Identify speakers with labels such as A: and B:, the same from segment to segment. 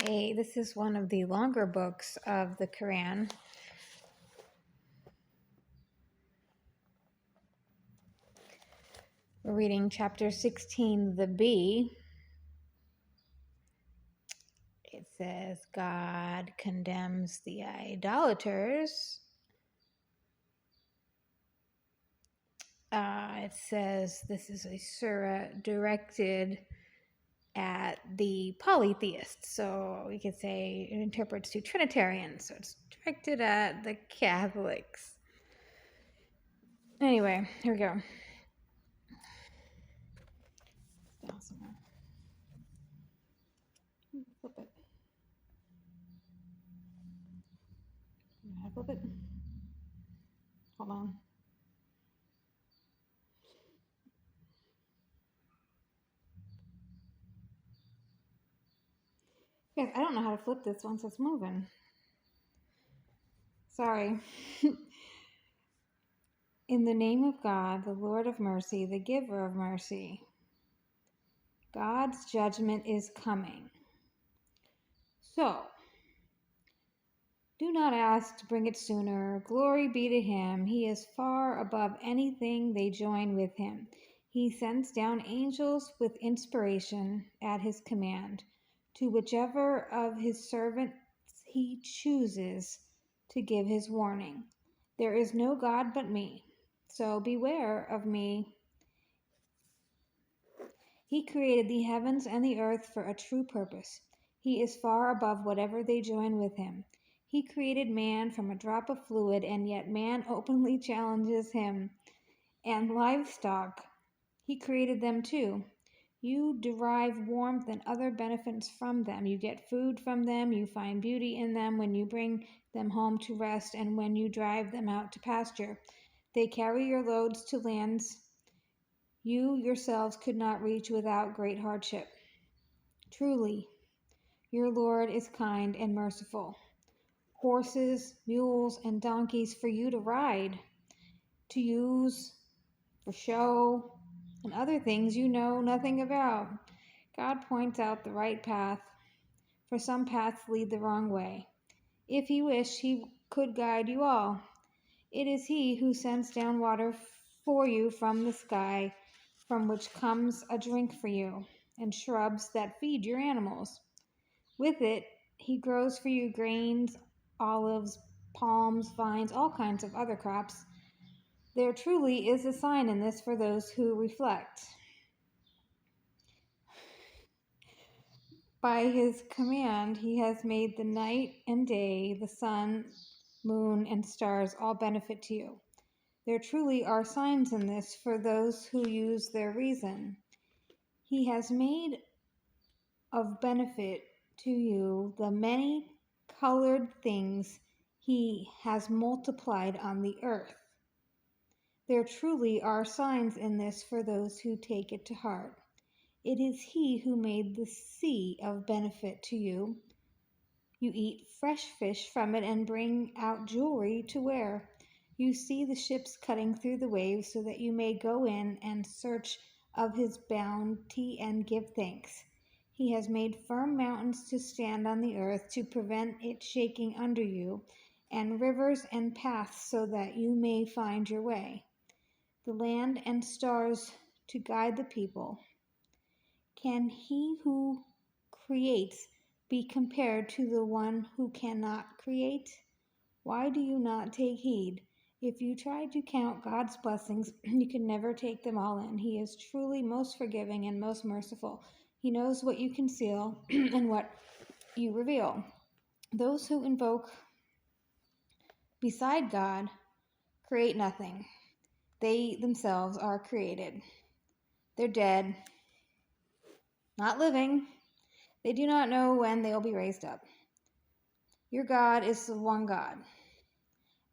A: This is one of the longer books of the Quran. We're reading chapter 16, the B. It says, God condemns the idolaters. It says this is a surah directed at the polytheists. So we could say it interprets to Trinitarians. So it's directed at the Catholics. Anyway, here we go. Awesome. Flip it. Flip it. Hold on. Guys, I don't know how to flip this once it's moving. Sorry. In the name of God, the Lord of mercy, the giver of mercy. God's judgment is coming. So, do not ask to bring it sooner. Glory be to him. He is far above anything they join with him. He sends down angels with inspiration at his command to whichever of his servants he chooses to give his warning. There is no God but me, so beware of me. He created the heavens and the earth for a true purpose. He is far above whatever they join with him. He created man from a drop of fluid, and yet man openly challenges him. And livestock, he created them too. You derive warmth and other benefits from them. You get food from them. You find beauty in them when you bring them home to rest and when you drive them out to pasture. They carry your loads to lands you yourselves could not reach without great hardship. Truly, your Lord is kind and merciful. Horses, mules, and donkeys for you to ride, to use for show, and other things you know nothing about. God points out the right path, for some paths lead the wrong way. If he wished, he could guide you all. It is he who sends down water for you from the sky, from which comes a drink for you, and shrubs that feed your animals. With it, he grows for you grains, olives, palms, vines, all kinds of other crops. There truly is a sign in this for those who reflect. By his command, he has made the night and day, the sun, moon, and stars all benefit to you. There truly are signs in this for those who use their reason. He has made of benefit to you the many colored things he has multiplied on the earth. There truly are signs in this for those who take it to heart. It is he who made the sea of benefit to you. You eat fresh fish from it and bring out jewelry to wear. You see the ships cutting through the waves so that you may go in and search of his bounty and give thanks. He has made firm mountains to stand on the earth to prevent it shaking under you, and rivers and paths so that you may find your way. The land and stars to guide the people. Can he who creates be compared to the one who cannot create? Why do you not take heed? If you try to count God's blessings, you can never take them all in. He is truly most forgiving and most merciful. He knows what you conceal and what you reveal. Those who invoke beside God create nothing. They themselves are created. They're dead, not living. They do not know when they will be raised up. Your God is the one God.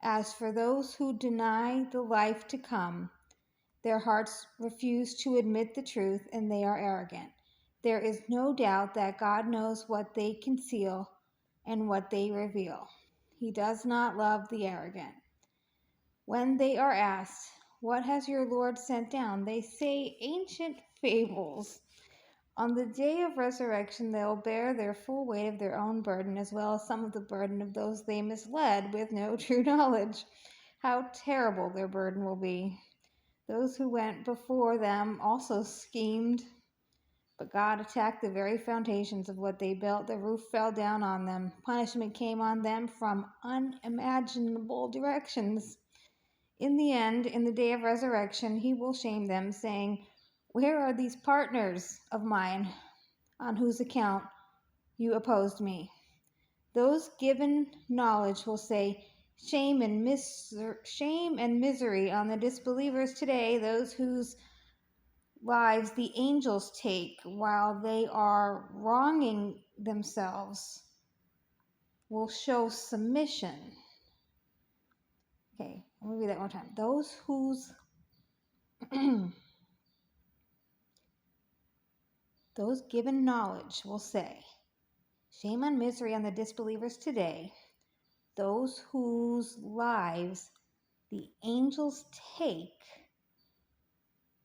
A: As for those who deny the life to come, their hearts refuse to admit the truth, and they are arrogant. There is no doubt that God knows what they conceal and what they reveal. He does not love the arrogant. When they are asked, "What has your Lord sent down?" they say ancient fables. On the day of resurrection, they'll bear their full weight of their own burden, as well as some of the burden of those they misled with no true knowledge. How terrible their burden will be. Those who went before them also schemed, but God attacked the very foundations of what they built. The roof fell down on them. Punishment came on them from unimaginable directions. In the end, in the day of resurrection, he will shame them, saying, "Where are these partners of mine on whose account you opposed me?" Those given knowledge will say, shame and misery on the disbelievers today, those whose lives the angels take while they are wronging themselves will show submission. Okay, let me read that one time. Those whose those given knowledge will say, shame and misery on the disbelievers today, those whose lives the angels take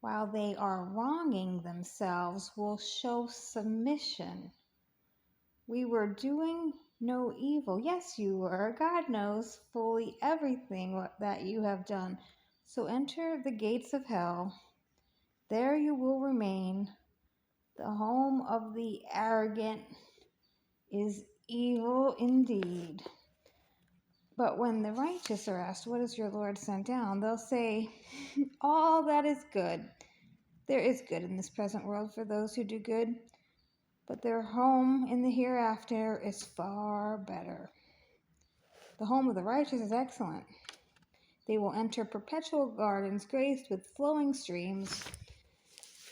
A: while they are wronging themselves will show submission. We were doing no evil. Yes, you were. God knows fully everything that you have done. So enter the gates of hell. There you will remain. The home of the arrogant is evil indeed. But when the righteous are asked, what has your Lord sent down? They'll say, all that is good. There is good in this present world for those who do good, but their home in the hereafter is far better. The home of the righteous is excellent. They will enter perpetual gardens graced with flowing streams.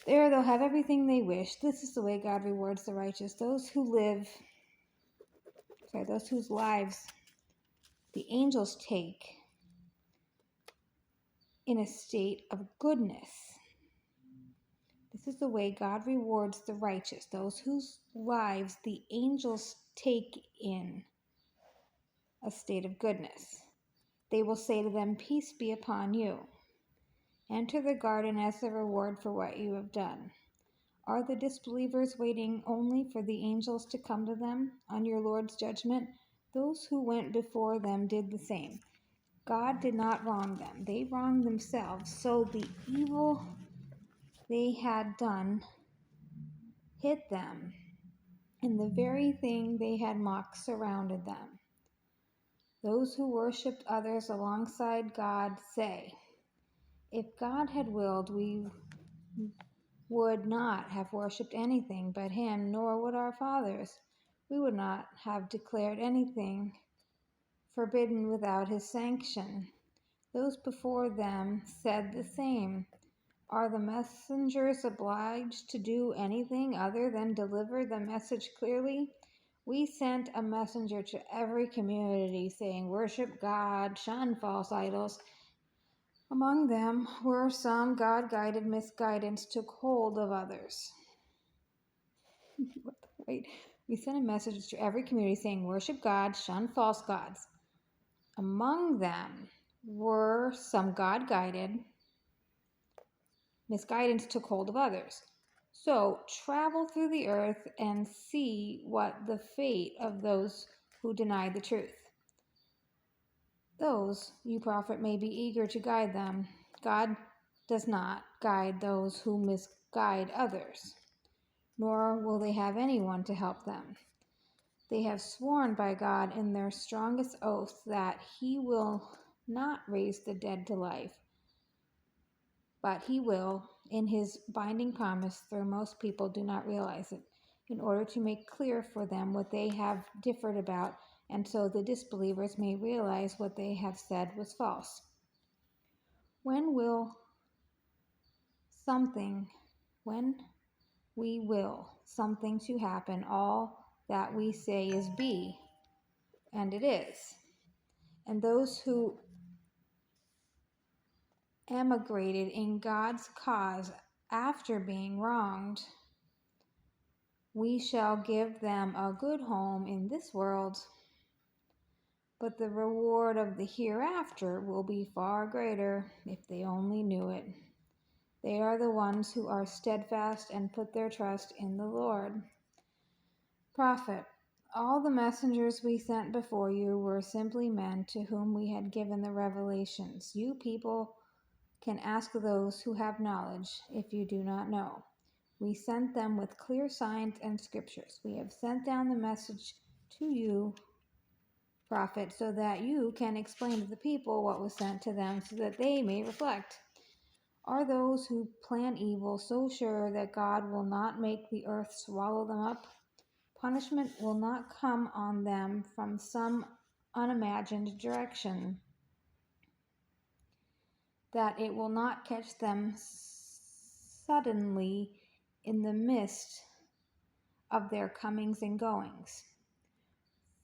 A: There they'll have everything they wish. This is the way God rewards the righteous, those whose lives the angels take in a state of goodness. This is the way God rewards the righteous, those whose lives the angels take in a state of goodness. They will say to them, peace be upon you. Enter the garden as the reward for what you have done. Are the disbelievers waiting only for the angels to come to them on your Lord's judgment? Those who went before them did the same. God did not wrong them. They wronged themselves. So the evil they had done hit them, and the very thing they had mocked surrounded them. Those who worshipped others alongside God say, if God had willed, we would not have worshipped anything but him, nor would our fathers. We would not have declared anything forbidden without his sanction. Those before them said the same. Are the messengers obliged to do anything other than deliver the message clearly? We sent a messenger to every community saying, worship God, shun false idols. Among them were some God-guided misguidance took hold of others. Wait, we sent a message to every community saying, worship God, shun false gods. Among them were some God-guided misguidance took hold of others. So travel through the earth and see what the fate of those who deny the truth. Those, you prophet, may be eager to guide them. God does not guide those who misguide others, nor will they have anyone to help them. They have sworn by God in their strongest oath that he will not raise the dead to life, but he will, in his binding promise, though most people do not realize it, in order to make clear for them what they have differed about, and so the disbelievers may realize what they have said was false. When we will something to happen, all that we say is be, and it is. And those who emigrated in God's cause after being wronged, we shall give them a good home in this world, but the reward of the hereafter will be far greater if they only knew it. They are the ones who are steadfast and put their trust in the Lord. Prophet, all the messengers we sent before you were simply men to whom we had given the revelations. You people can ask those who have knowledge if you do not know. We sent them with clear signs and scriptures. We have sent down the message to you, prophet, so that you can explain to the people what was sent to them so that they may reflect. Are those who plan evil so sure that God will not make the earth swallow them up? Punishment will not come on them from some unimagined direction, that it will not catch them suddenly in the midst of their comings and goings.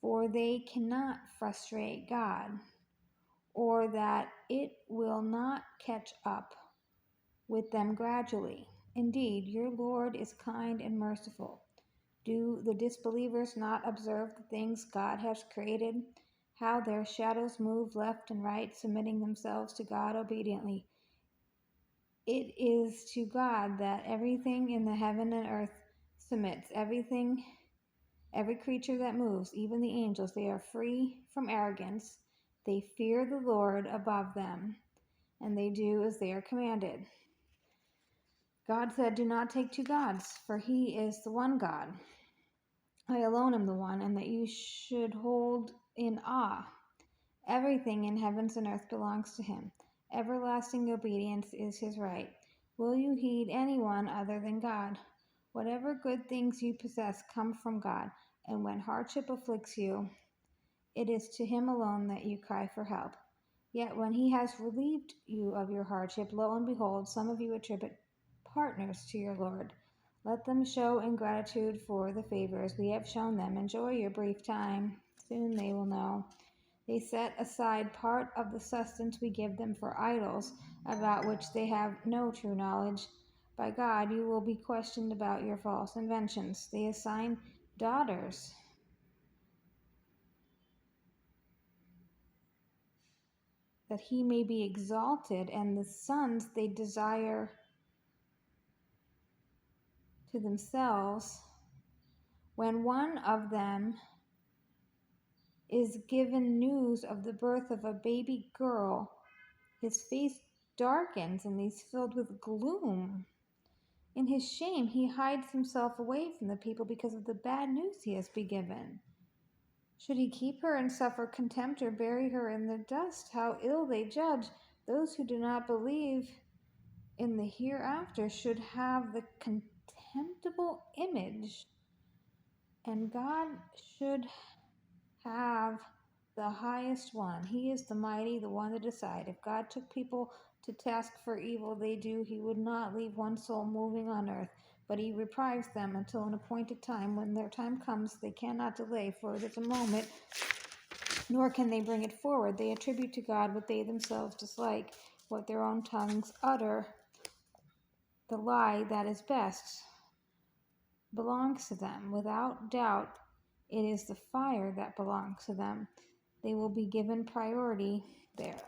A: For they cannot frustrate God, or that it will not catch up with them gradually. Indeed, your Lord is kind and merciful. Do the disbelievers not observe the things God has created? How their shadows move left and right, submitting themselves to God obediently. It is to God that everything in the heaven and earth submits. Every creature that moves, even the angels, they are free from arrogance. They fear the Lord above them, and they do as they are commanded. God said, do not take two gods, for he is the one God. I alone am the one, and that you should hold in awe. Everything in heavens and earth belongs to him. Everlasting obedience is his right. Will you heed anyone other than God? Whatever good things you possess come from God, and when hardship afflicts you, it is to him alone that you cry for help. Yet when he has relieved you of your hardship, lo and behold, some of you attribute partners to your Lord. Let them show ingratitude for the favors we have shown them. Enjoy your brief time. Soon they will know. They set aside part of the sustenance we give them for idols, about which they have no true knowledge. By God, you will be questioned about your false inventions. They assign daughters that he may be exalted, and the sons they desire to themselves. When one of them is given news of the birth of a baby girl, his face darkens and he's filled with gloom. In his shame, he hides himself away from the people because of the bad news he has been given. Should he keep her and suffer contempt or bury her in the dust? How ill they judge. Those who do not believe in the hereafter should have the contemptible image, and God should have the highest one. He is the mighty, the one to decide. If God took people to task for evil they do, he would not leave one soul moving on earth, but he reprives them until an appointed time. When their time comes, they cannot delay, for it is a moment, nor can they bring it forward. They attribute to God what they themselves dislike, what their own tongues utter. The lie that is best belongs to them. Without doubt, it is the fire that belongs to them. They will be given priority there.